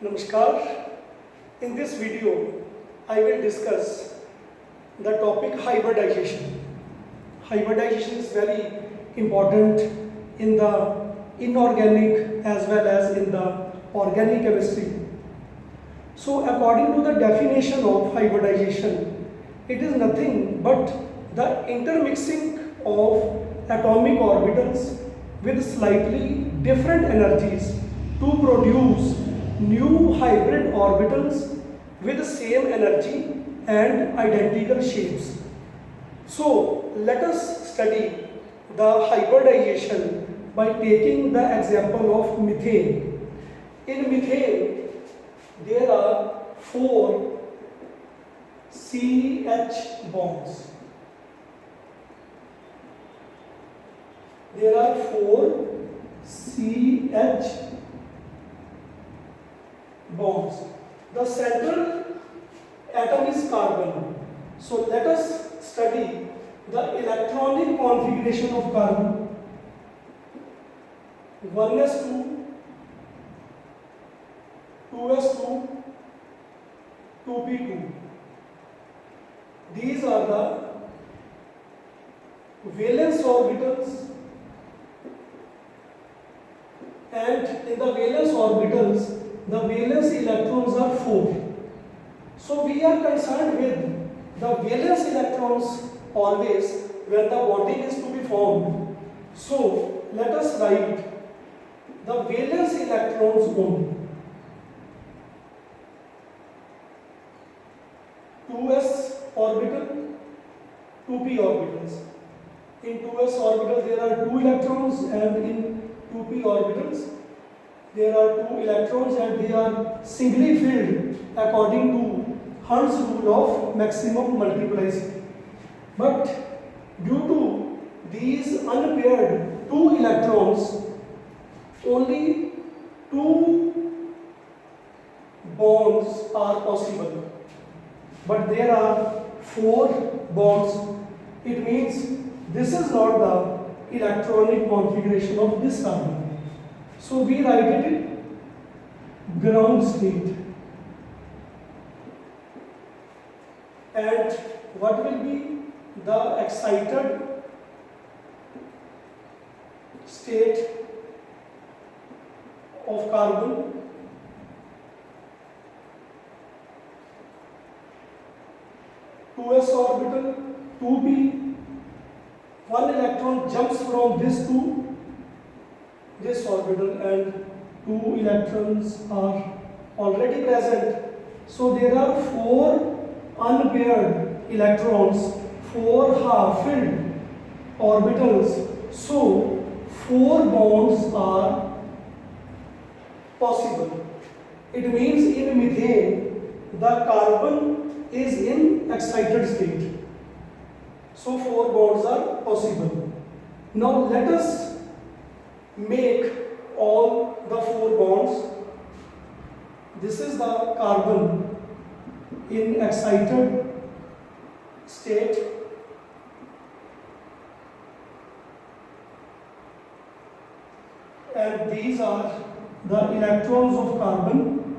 Namaskar. In this video, I will discuss the topic hybridization. Hybridization is very important in the inorganic as well as in the organic chemistry. So, according to the definition of hybridization, it is nothing but the intermixing of atomic orbitals with slightly different energies to produce new hybrid orbitals with the same energy and identical shapes. So let us study the hybridization by taking the example of methane. In methane, there are 4 CH bonds. There are 4 CH bonds. The central atom is carbon. So let us study the electronic configuration of carbon. 1s2, 2s2, 2p2. These are the valence orbitals, and in the valence orbitals the valence electrons are 4. So we are concerned with the valence electrons always when the bonding is to be formed. So let us write the valence electrons only. 2s orbital, 2p orbitals. In 2s orbital there are 2 electrons, and in 2p orbitals there are 2 electrons, and they are singly filled according to Hund's rule of maximum multiplicity. But due to these unpaired 2 electrons, only 2 bonds are possible. But there are 4 bonds. It means this is not the electronic configuration of this carbon. So we write it in ground state. And what will be the excited state of carbon? Two s orbital, 2p. One electron jumps from this to this orbital, and 2 electrons are already present. So there are 4 unpaired electrons, 4 half-filled orbitals. So 4 bonds are possible. It means in methane the carbon is in excited state. So 4 bonds are possible. Now let us make all the 4 bonds. This is the carbon in excited state, and these are the electrons of carbon,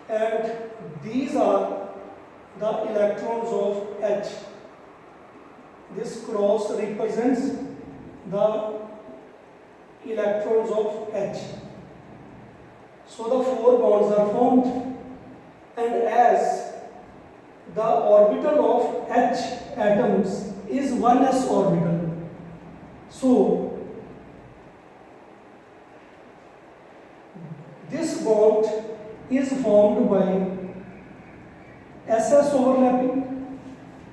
and these are the electrons of H. This cross represents the electrons of H. So the 4 bonds are formed, and as the orbital of H atoms is 1s orbital, so this bond is formed by SS overlapping,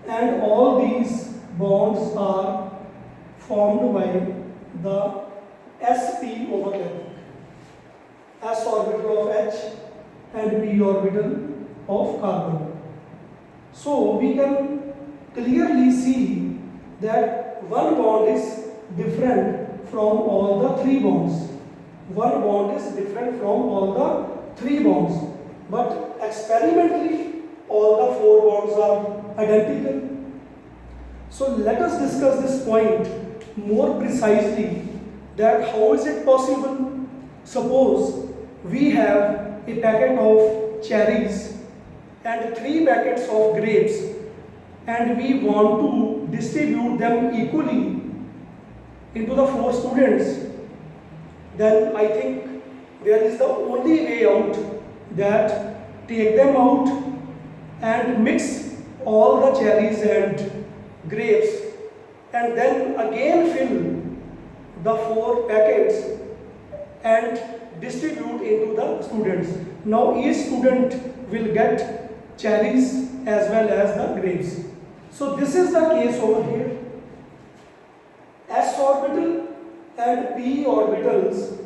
and all these bonds are formed by the sp overlapping. S orbital of H and p orbital of carbon. So we can clearly see that one bond is different from all the 3 bonds. One bond is different from all the 3 bonds. But experimentally all the 4 bonds are identical. So let us discuss this point more precisely, that how is it possible? Suppose we have a packet of cherries and 3 packets of grapes, and we want to distribute them equally into the 4 students, then I think there is the only way out, that take them out and mix all the cherries and grapes, and then again fill the 4 packets and distribute into the students. Now each student will get cherries as well as the grapes. So this is the case over here. S orbital and p orbitals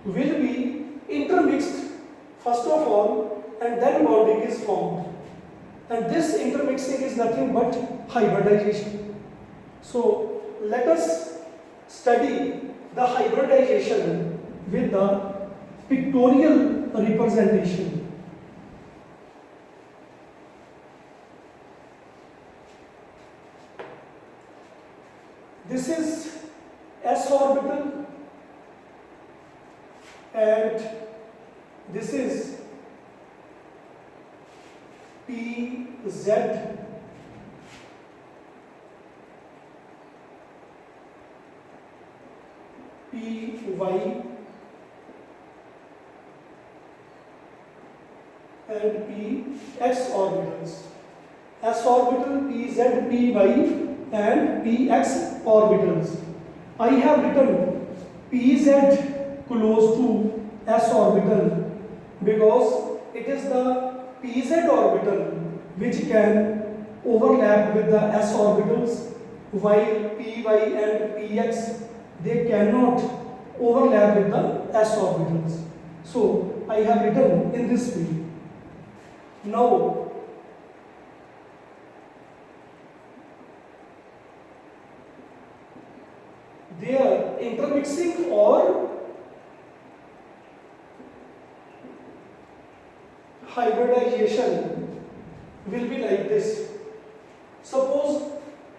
will be intermixed first of all, and then bonding is formed. And this intermixing is nothing but hybridization. So let us study the hybridization with the pictorial representation. This is s orbital and this is pz, py and px orbitals. S orbital, pz, py and px orbitals. I have written pz close to s orbital because it is the pz orbital which can overlap with the s orbitals, while py and px, they cannot overlap with the s orbitals. So I have written in this way. Now their intermixing or hybridization will be like this. Suppose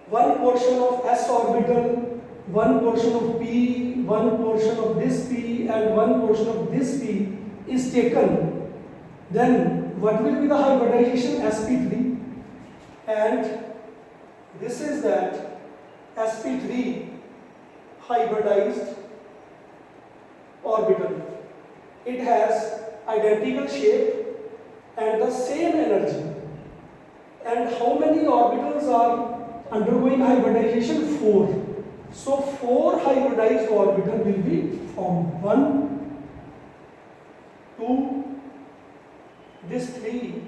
one portion of s orbital, one portion of p, one portion of this p and one portion of this p is taken, then what will be the hybridization? sp3, and this is that sp3 hybridized orbital. It has identical shape and the same energy. And how many orbitals are undergoing hybridization? 4. So 4 hybridized orbital will be formed. 1, 2, this 3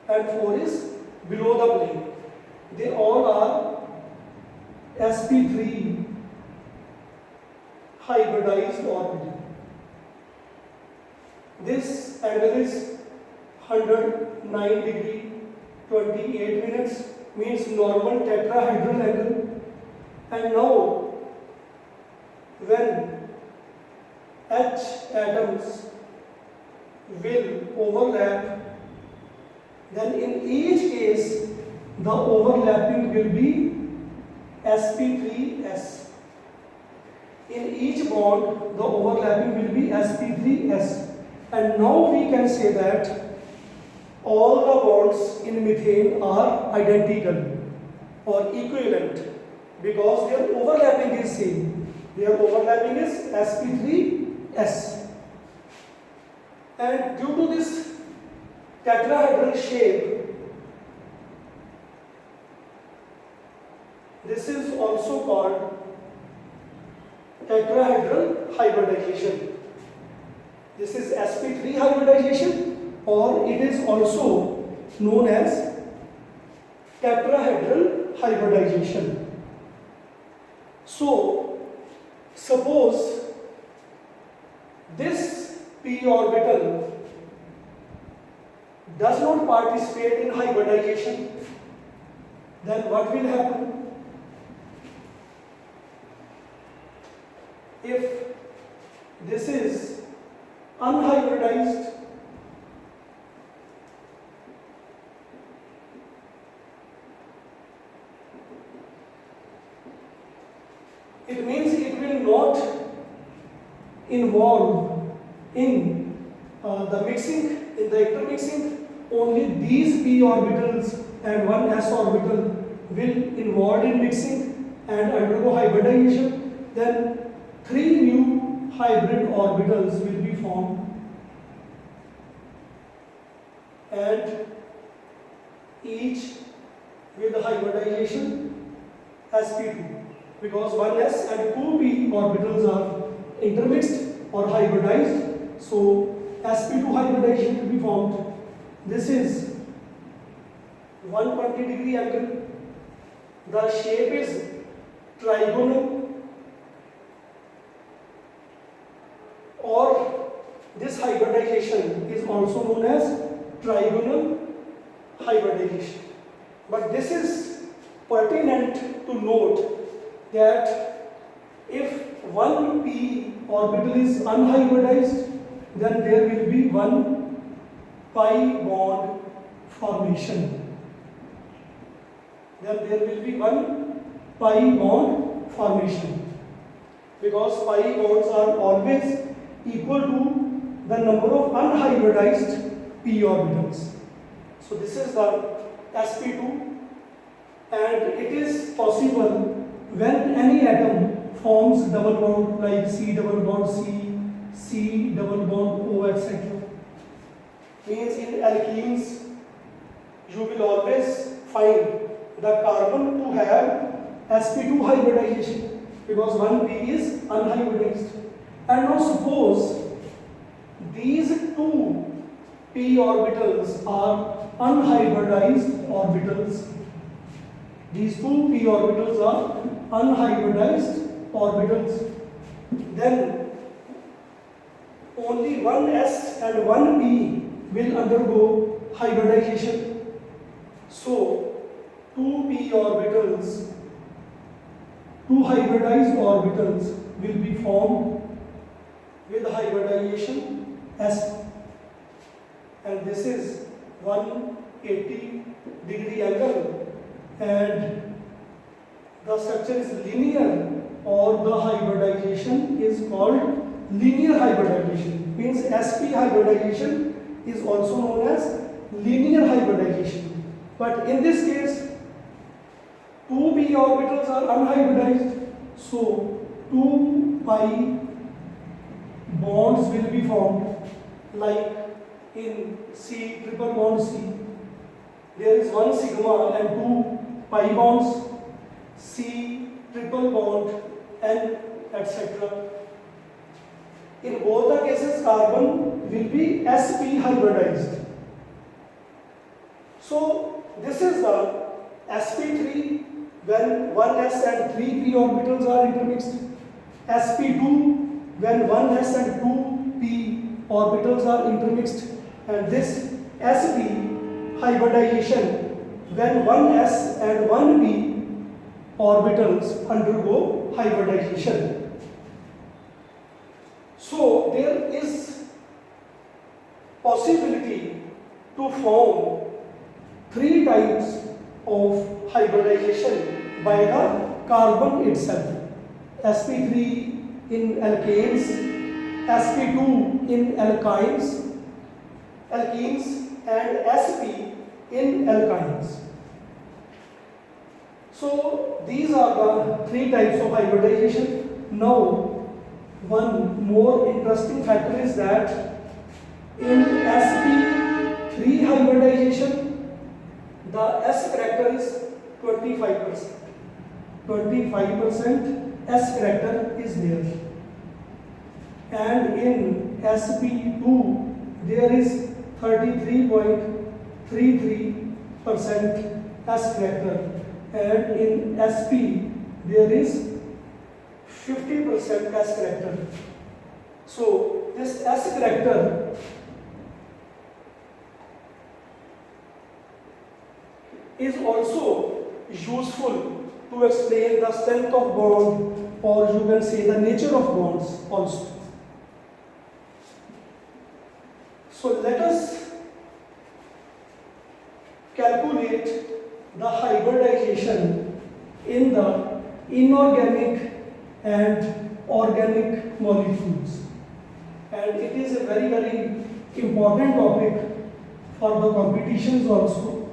and 4 is below the plane. They all are sp3 hybridized orbital. This angle is 109 degree 28 minutes, means normal tetrahedral angle. And now when H atoms will overlap, then in each case the overlapping will be sp3s. In each bond the overlapping will be sp3s. And now we can say that all the bonds in methane are identical or equivalent because their overlapping is same. Their overlapping is sp3s. And due to this tetrahedral shape, this is also called tetrahedral hybridization. This is sp3 hybridization, or it is also known as tetrahedral hybridization. So, suppose this p orbital does not participate in hybridization, then what will happen? If this is unhybridized, it means it will not involve in the mixing, in the intermixing, only these p orbitals and one s orbital will involved in mixing and undergo hybridization. Then 3 new hybrid orbitals will be formed, and each with hybridization sp2, because 1s and 2p orbitals are intermixed or hybridized, so sp2 hybridization will be formed. This is 120-degree angle. The shape is trigonal, or this hybridization is also known as trigonal hybridization. But this is pertinent to note that if one p orbital is unhybridized, then there will be one pi bond formation. Then there will be one pi bond formation, because pi bonds are always equal to the number of unhybridized p orbitals. So this is the sp2, and it is possible when any atom forms double bond like C double bond C, C double bond O, etc. Means in alkenes you will always find the carbon to have sp2 hybridization, because 1p is unhybridized. And now suppose these two p orbitals are unhybridized orbitals. These two p orbitals are unhybridized orbitals. Then only one s and one p will undergo hybridization. So two p orbitals, two hybridized orbitals will be formed with hybridization s, and this is 180-degree angle, and the structure is linear, or the hybridization is called linear hybridization. Means sp hybridization is also known as linear hybridization. But in this case, two p orbitals are unhybridized, so 2 pi bonds will be formed, like in C triple bond C. There is one sigma and two pi bonds, C triple bond N, etc. In both the cases, carbon will be sp hybridized. So this is the sp3 when 1s and 3p orbitals are intermixed, sp2 when 1s and 2p orbitals are intermixed, and this sp hybridization when 1s and 1p orbitals undergo hybridization. So there is possibility to form 3 types of hybridization by the carbon itself: sp3 in alkanes, sp2 in alkenes, and sp in alkynes. So these are the 3 types of hybridization. Now, one more interesting factor is that in sp3 hybridization, the s character is 25%. 25% s character is there. And in sp2, there is 33.33% s character. And in sp, there is 50% s character. So this s character is also useful to explain the strength of bond, or you can say the nature of bonds also. So let us calculate the hybridization in the inorganic and organic molecules. And it is a very important topic for the competitions also.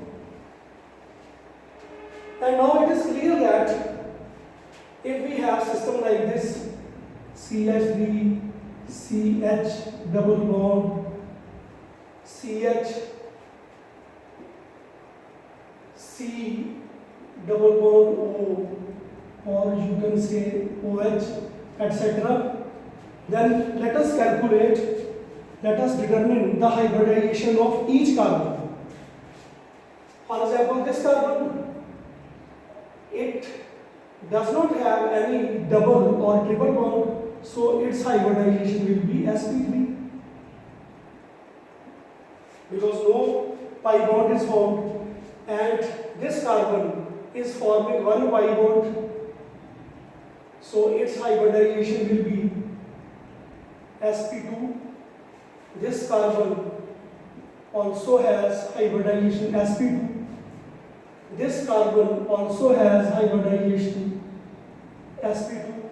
And now it is clear that if we have system like this, CH3, CH double bond, CH, C double bond O, or you can say OH, etc. Then let us calculate, let us determine the hybridization of each carbon. For example, this carbon, it does not have any double or triple bond, so its hybridization will be sp3, because no pi bond is formed, and this carbon is forming one pi bond, so its hybridization will be sp2. This carbon also has hybridization sp2. This carbon also has hybridization sp2.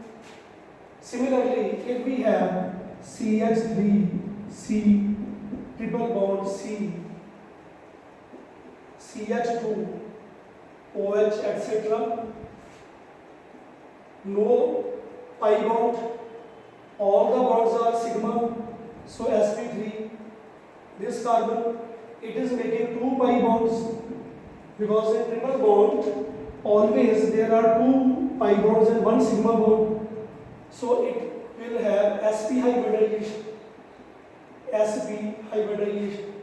Similarly, if we have CH3, C, triple bond C, CH2, OH, etc., no pi bond, all the bonds are sigma, so sp3. This carbon, it is making two pi bonds, because in triple bond always there are two pi bonds and one sigma bond, so it will have sp hybridization, sp hybridization,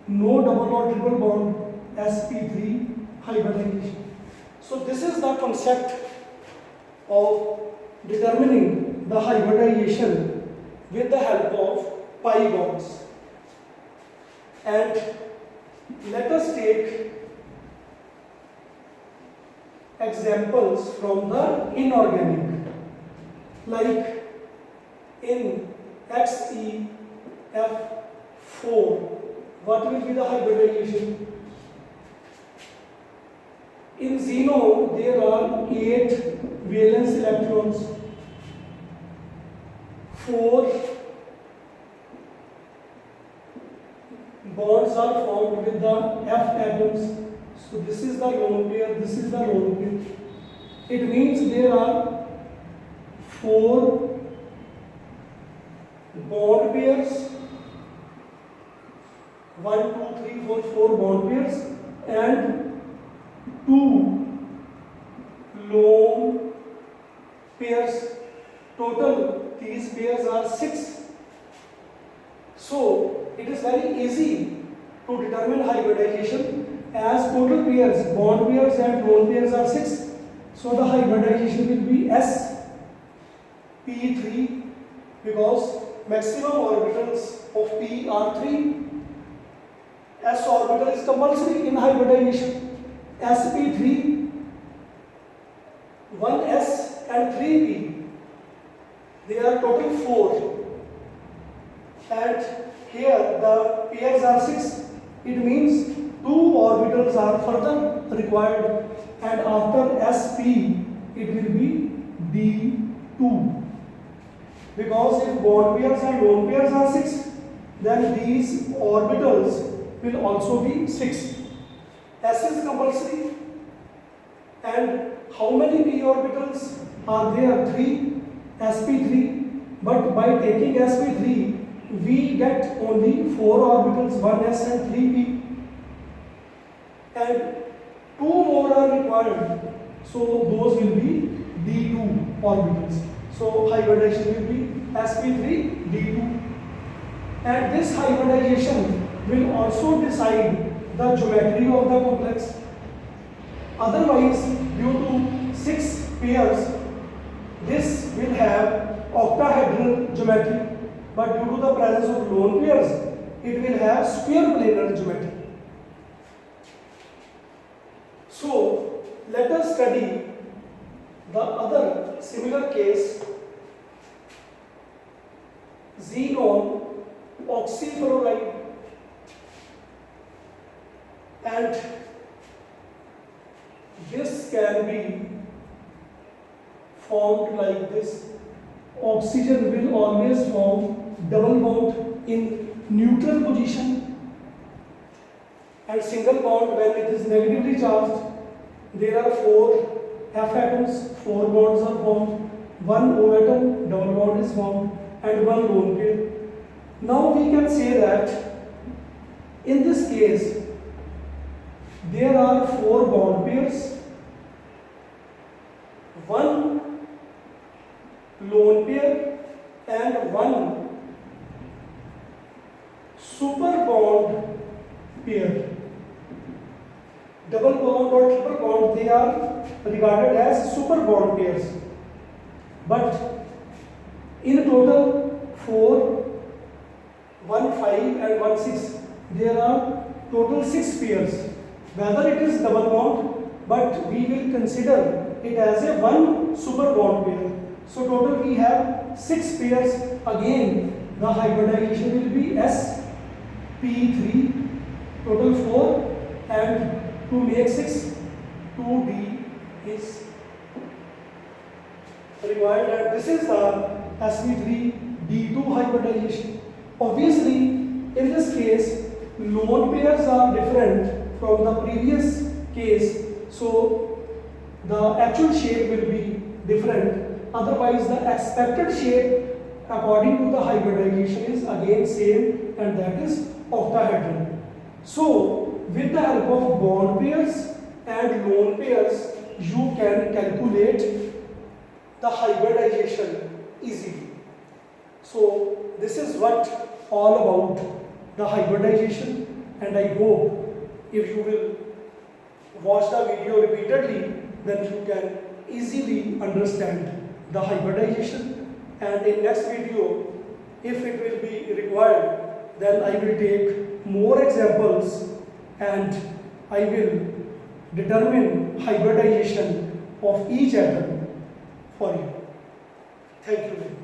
no double or triple bond, sp3 hybridization. So this is the concept of determining the hybridization with the help of pi bonds. And let us take examples from the inorganic, like in XeF4, what will be the hybridization? In xeno, there are 8 valence electrons, 4 bonds are formed with the F atoms. So this is the lone pair, this is the lone pair. It means there are 4 bond pairs, 1, 2, 3, 4, 4 bond pairs, and 2 lone pairs. Total these pairs are 6. So it is very easy to determine hybridization, as total pairs, bond pairs and lone pairs are 6. So the hybridization will be sp3, because maximum orbitals of p are 3. S orbital is compulsory in hybridization. sp3, 1s and 3p, they are total 4, and here the pairs are 6. It means 2 orbitals are further required, and after sp it will be d2, because if bond pairs and lone pairs are 6, then these orbitals will also be 6. S is compulsory, and how many p orbitals are there? 3, sp3, but by taking sp3 we get only 4 orbitals, 1s and 3p, and 2 more are required, so those will be d2 orbitals. So hybridization will be sp3 d2, and this hybridization will also decide the geometry of the complex. Otherwise, due to 6 pairs, this will have octahedral geometry, but due to the presence of lone pairs, it will have square planar geometry. So let us study the other similar case, xenon oxyfluoride, and this can be formed like this. Oxygen will always form double bond in neutral position, and single bond when it is negatively charged. There are 4 F atoms, 4 bonds are formed, 1 O atom, double bond is formed, and 1 lone pair. Now we can say that in this case there are 4 bond pairs, 1 lone pair and 1 super bond pair. Double bond or triple bond, they are regarded as super bond pairs. But in total 4, 1, 5 and 1, 6, there are total 6 pairs. Whether it is double bond, but we will consider it as a 1 super bond pair. So total we have 6 pairs. Again the hybridization will be sp3, total 4, and to make 6, 2d is required, and this is the sp3d2 hybridization. Obviously in this case lone pairs are different from the previous case, so the actual shape will be different. Otherwise the expected shape according to the hybridization is again same, and that is octahedron. So with the help of bond pairs and lone pairs you can calculate the hybridization easily. So this is what all about the hybridization, and I hope if you will watch the video repeatedly then you can easily understand the hybridization. And in next video, if it will be required, then I will take more examples and I will determine hybridization of each atom for you. Thank you very much.